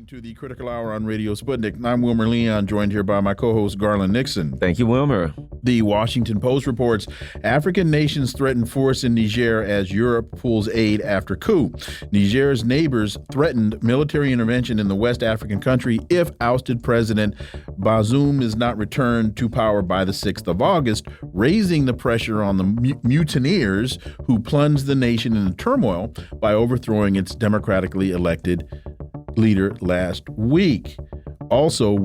To the Critical Hour on Radio Sputnik. I'm Wilmer Leon, joined here by my co-host Garland Nixon. Thank you, Wilmer. The Washington Post reports African nations threaten force in Niger as Europe pulls aid after coup. Niger's neighbors threatened military intervention in the West African country if ousted President Bazoum is not returned to power by the 6th of August, raising the pressure on the mutineers who plunged the nation into turmoil by overthrowing its democratically elected leader last week. Also,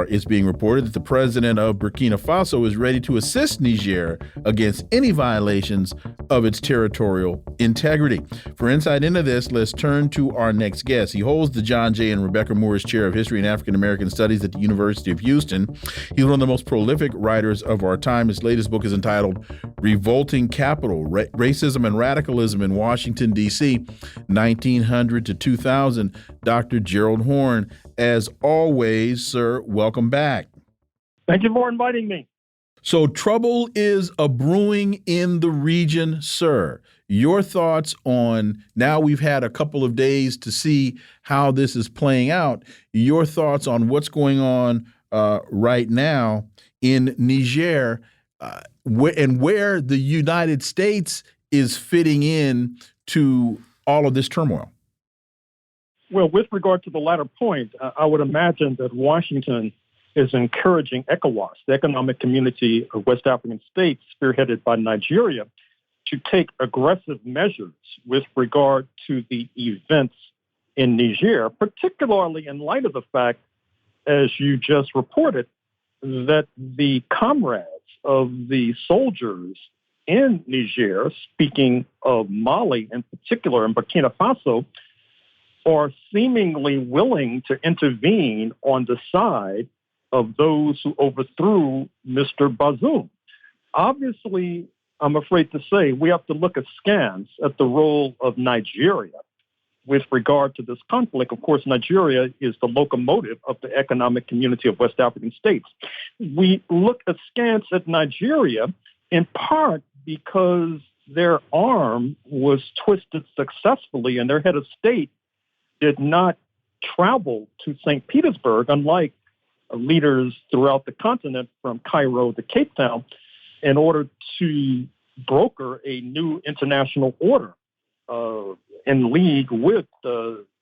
it's being reported that the president of Burkina Faso is ready to assist Niger against any violations of its territorial integrity. For insight into this, let's turn to our next guest. He holds the John J. and Rebecca Moores Chair of History and African American Studies at the University of Houston. He's one of the most prolific writers of our time. His latest book is entitled Revolting Capital, Racism and Radicalism in Washington, D.C., 1900 to 2000. Dr. Gerald Horne, as always, sir, welcome back. Thank you for inviting me. So trouble is a-brewing in the region, sir. Your thoughts on, now we've had a couple of days to see how this is playing out, your thoughts on what's going on right now in Niger and where the United States is fitting in to all of this turmoil. Well, with regard to the latter point, I would imagine that Washington is encouraging ECOWAS, the Economic Community of West African States, spearheaded by Nigeria, to take aggressive measures with regard to the events in Niger, particularly in light of the fact, as you just reported, that the comrades of the soldiers in Niger, speaking of Mali in particular and Burkina Faso, are seemingly willing to intervene on the side of those who overthrew Mr. Bazoum. Obviously, I'm afraid to say we have to look askance at the role of Nigeria with regard to this conflict. Of course, Nigeria is the locomotive of the Economic Community of West African States. We look askance at Nigeria in part because their arm was twisted successfully and their head of state did not travel to St. Petersburg, unlike leaders throughout the continent from Cairo to Cape Town, in order to broker a new international order in league with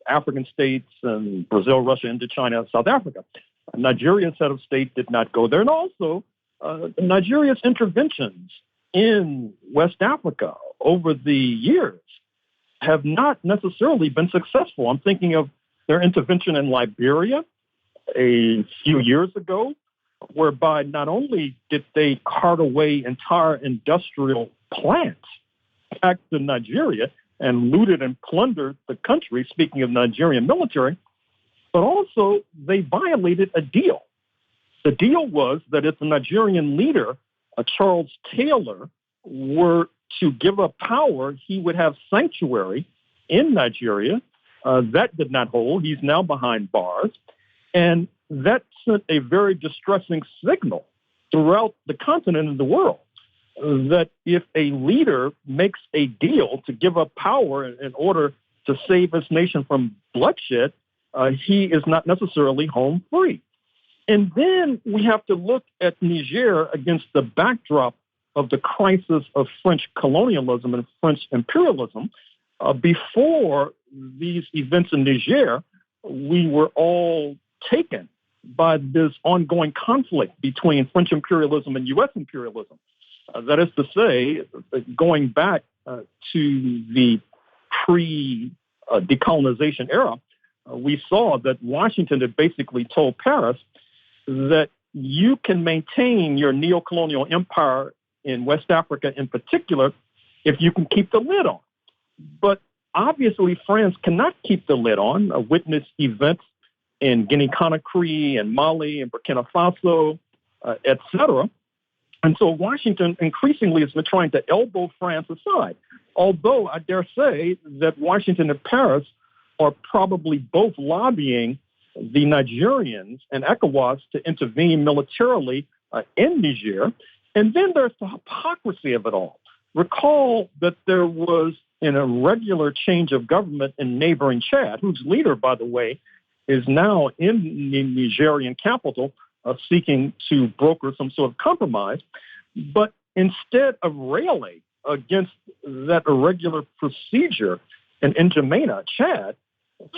African states and Brazil, Russia, Indochina, and South Africa. Nigeria's head of state did not go there. And also, Nigeria's interventions in West Africa over the years have not necessarily been successful. I'm thinking of their intervention in Liberia a few years ago, whereby not only did they cart away entire industrial plants back to Nigeria and looted and plundered the country, speaking of Nigerian military, but also they violated a deal. The deal was that if the Nigerian leader, Charles Taylor, were to give up power, he would have sanctuary in Nigeria. That did not hold. He's now behind bars. And that sent a very distressing signal throughout the continent and the world that if a leader makes a deal to give up power in order to save his nation from bloodshed, he is not necessarily home free. And then we have to look at Niger against the backdrop of the crisis of French colonialism and French imperialism. Before these events in Niger, we were all taken by this ongoing conflict between French imperialism and U.S. imperialism. That is to say, going back to the pre-decolonization era, we saw that Washington had basically told Paris that you can maintain your neocolonial empire in West Africa in particular if you can keep the lid on. But obviously, France cannot keep the lid on. Witness events in Guinea-Conakry and Mali and Burkina Faso, et cetera. And so Washington increasingly has been trying to elbow France aside, although I dare say that Washington and Paris are probably both lobbying the Nigerians and ECOWAS to intervene militarily in Niger. And then there's the hypocrisy of it all. Recall that there was an irregular change of government in neighboring Chad, whose leader, by the way, is now in the Nigerian capital seeking to broker some sort of compromise. But instead of railing against that irregular procedure in N'Djamena, Chad,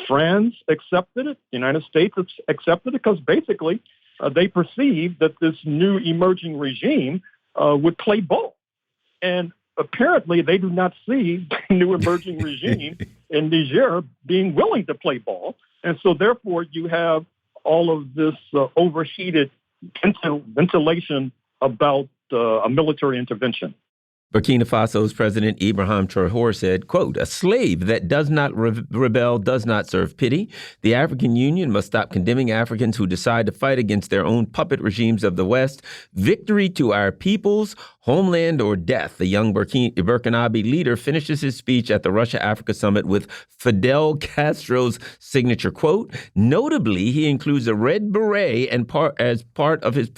France accepted it, the United States accepted it because basically they perceived that this new emerging regime would play ball. And apparently they do not see the new emerging regime in Niger being willing to play ball. And so therefore you have all of this overheated ventilation about a military intervention. Burkina Faso's President Ibrahim Traoré said, quote, "A slave that does not rebel does not serve pity. The African Union must stop condemning Africans who decide to fight against their own puppet regimes of the West. Victory to our peoples, homeland or death." The young Burkinabe leader finishes his speech at the Russia-Africa summit with Fidel Castro's signature quote. Notably, he includes a red beret as part of his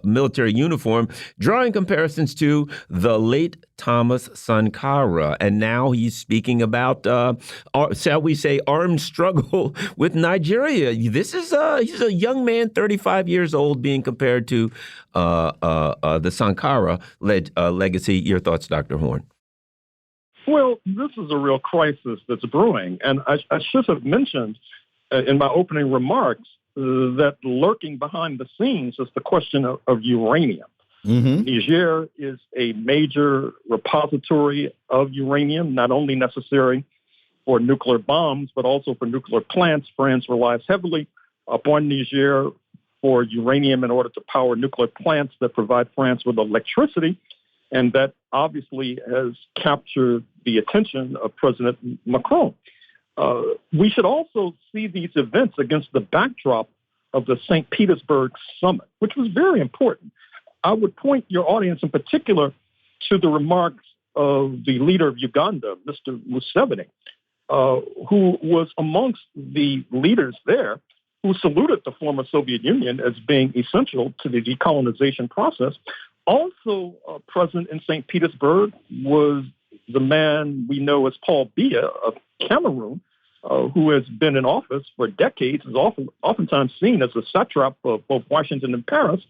military uniform, drawing comparisons to the late Thomas Sankara. And now he's speaking about, shall we say, armed struggle with Nigeria. This is he's a young man, 35 years old, being compared to the Sankara legacy. Your thoughts, Dr. Horne? Well, this is a real crisis that's brewing. And I should have mentioned in my opening remarks that lurking behind the scenes is the question of uranium. Mm-hmm. Niger is a major repository of uranium, not only necessary for nuclear bombs, but also for nuclear plants. France relies heavily upon Niger for uranium in order to power nuclear plants that provide France with electricity. And that obviously has captured the attention of President Macron. We should also see these events against the backdrop of the St. Petersburg summit, which was very important. I would point your audience in particular to the remarks of the leader of Uganda, Mr. Museveni, who was amongst the leaders there who saluted the former Soviet Union as being essential to the decolonization process. Also present in St. Petersburg was the man we know as Paul Biya of Cameroon, who has been in office for decades, is oftentimes seen as a satrap of both Washington and Paris,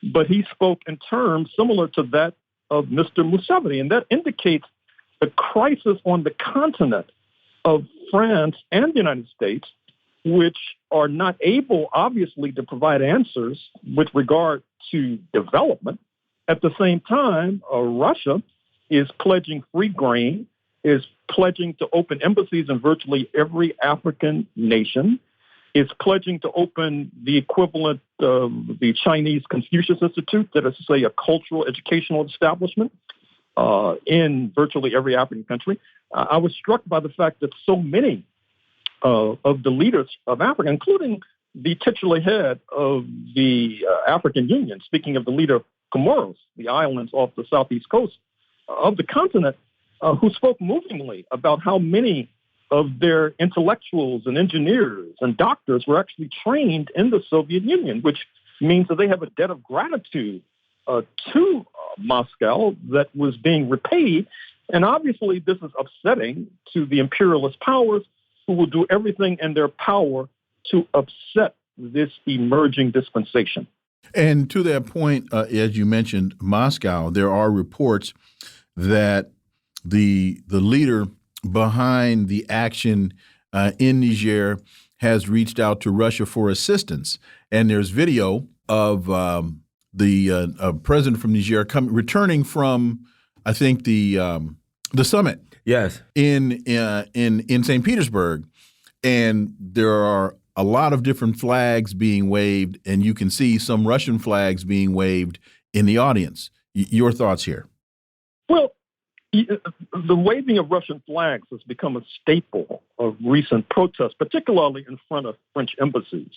but he spoke in terms similar to that of Mr. Museveni, and that indicates the crisis on the continent of France and the United States, which are not able, obviously, to provide answers with regard to development. At the same time, Russia is pledging free grain, is pledging to open embassies in virtually every African nation, is pledging to open the equivalent of the Chinese Confucius Institute, that is to say a cultural educational establishment in virtually every African country. I was struck by the fact that so many of the leaders of Africa, including the titular head of the African Union, speaking of the leader of Comoros, the islands off the southeast coast of the continent, who spoke movingly about how many of their intellectuals and engineers and doctors were actually trained in the Soviet Union, which means that they have a debt of gratitude to Moscow that was being repaid. And obviously this is upsetting to the imperialist powers, who will do everything in their power to upset this emerging dispensation. And to that point, as you mentioned, Moscow, there are reports that the leader behind the action in Niger has reached out to Russia for assistance. And there's video of the president from Niger returning from, I think, the summit. Yes, in St. Petersburg, and there are a lot of different flags being waved, and you can see some Russian flags being waved in the audience. Your thoughts here? Well, the waving of Russian flags has become a staple of recent protests, particularly in front of French embassies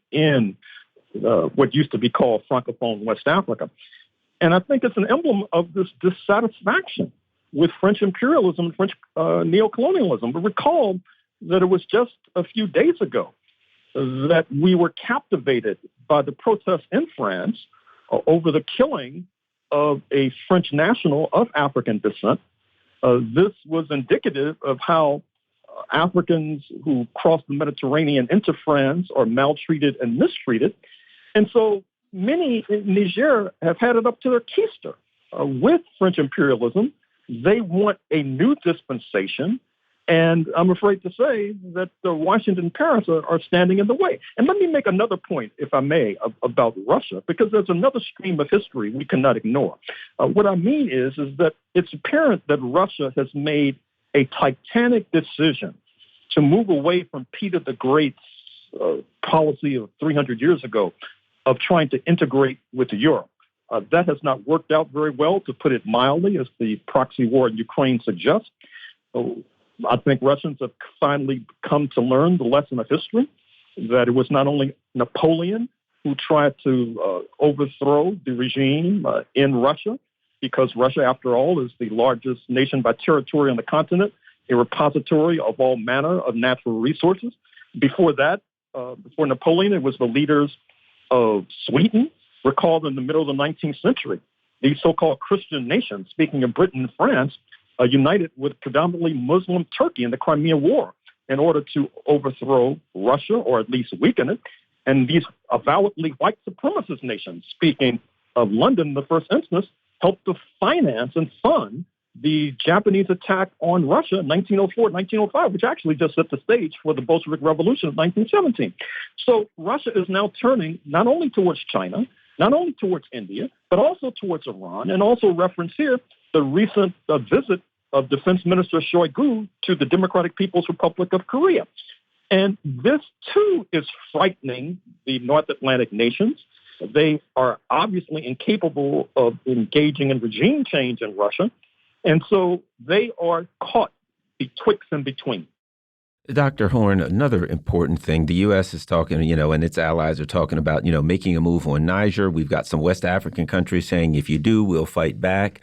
in what used to be called Francophone West Africa. And I think it's an emblem of this dissatisfaction with French imperialism and French neocolonialism. But recall that it was just a few days ago that we were captivated by the protests in France over the killing of a French national of African descent. This was indicative of how Africans who cross the Mediterranean into France are maltreated and mistreated. And so many in Niger have had it up to their keister with French imperialism. They want a new dispensation. And I'm afraid to say that the Washington and Paris are standing in the way. And let me make another point, if I may, about Russia, because there's another stream of history we cannot ignore. What I mean is that it's apparent that Russia has made a titanic decision to move away from Peter the Great's policy of 300 years ago of trying to integrate with Europe. That has not worked out very well, to put it mildly, as the proxy war in Ukraine suggests. I think Russians have finally come to learn the lesson of history, that it was not only Napoleon who tried to overthrow the regime in Russia, because Russia, after all, is the largest nation by territory on the continent, a repository of all manner of natural resources. Before that, before Napoleon, it was the leaders of Sweden. Recall in the middle of the 19th century, these so-called Christian nations, speaking of Britain and France, united with predominantly Muslim Turkey in the Crimean War in order to overthrow Russia, or at least weaken it. And these avowedly white supremacist nations, speaking of London in the first instance, helped to finance and fund the Japanese attack on Russia in 1904, 1905, which actually just set the stage for the Bolshevik Revolution of 1917. So Russia is now turning not only towards China, not only towards India, but also towards Iran, and also reference here the recent visit of Defense Minister Shoigu to the Democratic People's Republic of Korea. And this, too, is frightening the North Atlantic nations. They are obviously incapable of engaging in regime change in Russia. And so they are caught betwixt and between. Dr. Horne, another important thing, the U.S. is talking, and its allies are talking about, making a move on Niger. We've got some West African countries saying, if you do, we'll fight back.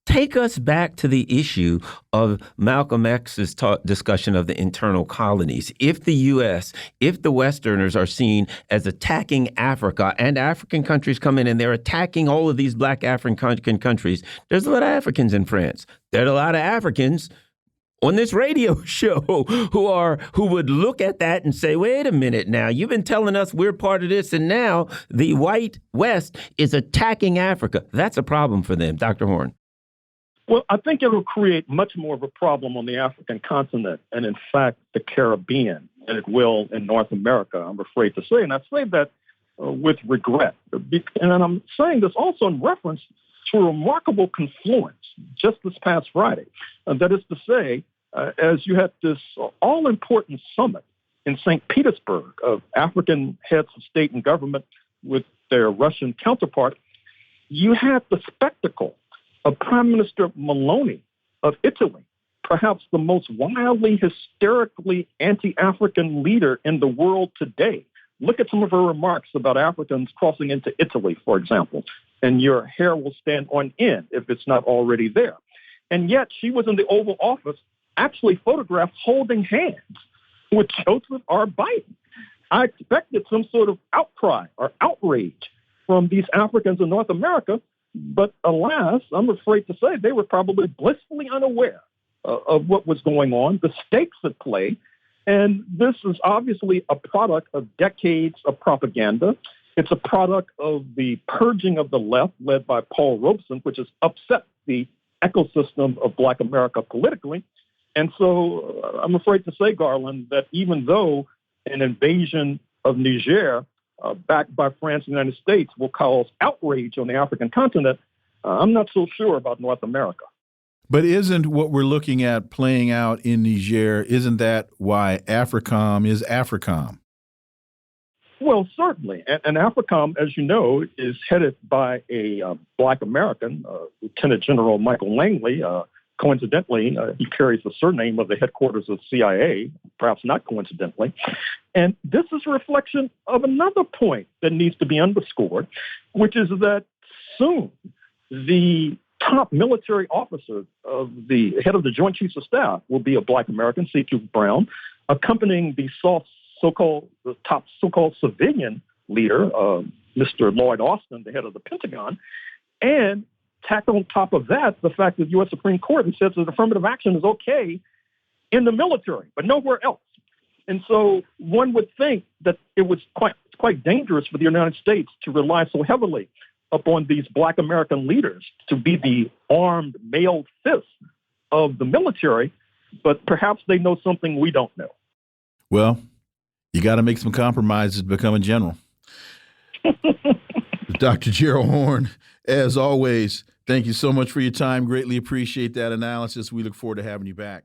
Take us back to the issue of Malcolm X's discussion of the internal colonies. If the U.S., if the Westerners are seen as attacking Africa, and African countries come in and they're attacking all of these black African countries, there's a lot of Africans in France. There are a lot of Africans on this radio show who would look at that and say, wait a minute now, you've been telling us we're part of this, and now the white West is attacking Africa. That's a problem for them. Dr. Horne. Well, I think it will create much more of a problem on the African continent and, in fact, the Caribbean than it will in North America, I'm afraid to say. And I say that with regret. And I'm saying this also in reference to a remarkable confluence just this past Friday. That is to say, as you had this all-important summit in St. Petersburg of African heads of state and government with their Russian counterpart, you had the spectacle of Prime Minister Meloni of Italy, perhaps the most wildly, hysterically anti-African leader in the world today. Look at some of her remarks about Africans crossing into Italy, for example, and your hair will stand on end if it's not already there. And yet she was in the Oval Office, actually photographed holding hands with Joseph R. Biden. I expected some sort of outcry or outrage from these Africans in North America, but alas, I'm afraid to say they were probably blissfully unaware of what was going on, the stakes at play. And this is obviously a product of decades of propaganda. It's a product of the purging of the left led by Paul Robeson, which has upset the ecosystem of Black America politically. And so I'm afraid to say, Garland, that even though an invasion of Niger backed by France and the United States will cause outrage on the African continent, I'm not so sure about North America. But isn't what we're looking at playing out in Niger, isn't that why AFRICOM is AFRICOM? Well, certainly. And AFRICOM, as you know, is headed by a Black American, Lieutenant General Michael Langley. Coincidentally, he carries the surname of the headquarters of CIA, perhaps not coincidentally. And this is a reflection of another point that needs to be underscored, which is that soon the top military officer of the head of the Joint Chiefs of Staff will be a Black American, C.Q. Brown, accompanying the top so-called civilian leader, Mr. Lloyd Austin, the head of the Pentagon, and tack on top of that the fact that the U.S. Supreme Court has said that affirmative action is okay in the military, but nowhere else. And so one would think that it was quite dangerous for the United States to rely so heavily upon these Black American leaders to be the armed male fists of the military, but perhaps they know something we don't know. Well, you got to make some compromises to become a general. Dr. Gerald Horne, as always, thank you so much for your time. Greatly appreciate that analysis. We look forward to having you back.